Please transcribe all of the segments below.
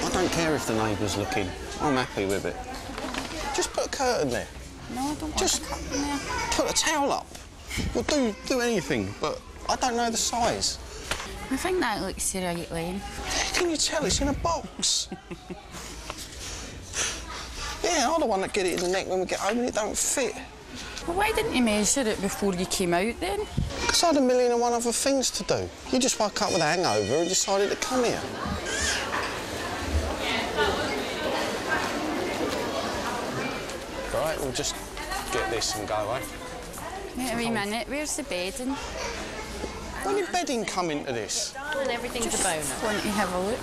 I don't care if the neighbour's looking. I'm happy with it. Just put a curtain there. No, I don't want a curtain there. Put a towel up. Well, do anything, but I don't know the size. I think that looks the right length. How can you tell? It's in a box. Yeah, I'm the one that get it in the neck when we get home and it don't fit. Well, why didn't you measure it before you came out, then? Because I had 1,000,001 other things to do. You just woke up with a hangover and decided to come here. Right, we'll just get this and go away. Wait a wee minute, where's the bedding? When did bedding come into this? And everything's a bonus. Just want to have a look.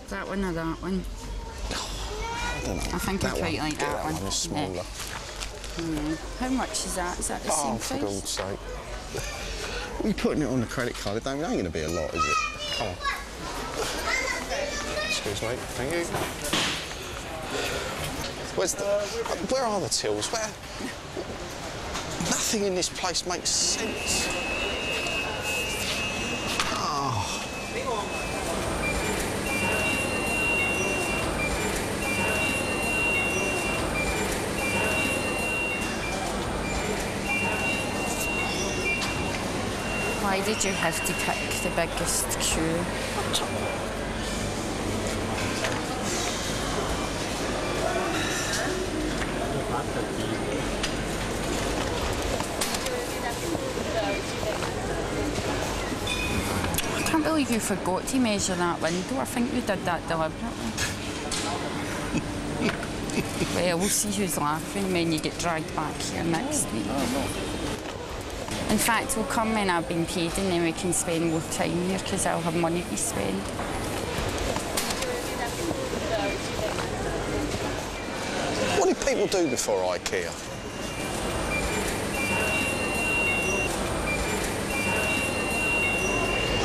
That one or that one? I don't know. I think I quite like that one. That one is smaller. Yeah. How much is that? Is that the same For price? God's sake. We're putting it on the credit card. It ain't going to be a lot, is it? Come on. Excuse me. Thank you. Where are the tills? Nothing in this place makes sense. Oh. Why did you have to pick the biggest shoe? I can't believe you forgot to measure that window. I think you did that deliberately. Well, we'll see who's laughing when you get dragged back here next week. In fact, we'll come when I've been paid and then we can spend more time here because I'll have money to spend. What did people do before IKEA?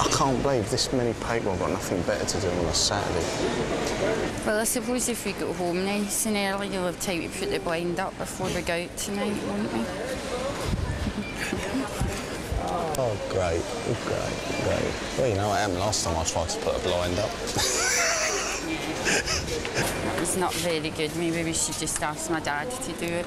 I can't believe this many people have got nothing better to do on a Saturday. Well, I suppose if we go home nice and early, you'll have time to put the blind up before we go out tonight, won't we? Oh, great, great. Well, you know what happened last time I tried to put a blind up? That was not very good. Maybe we should just ask my dad to do it.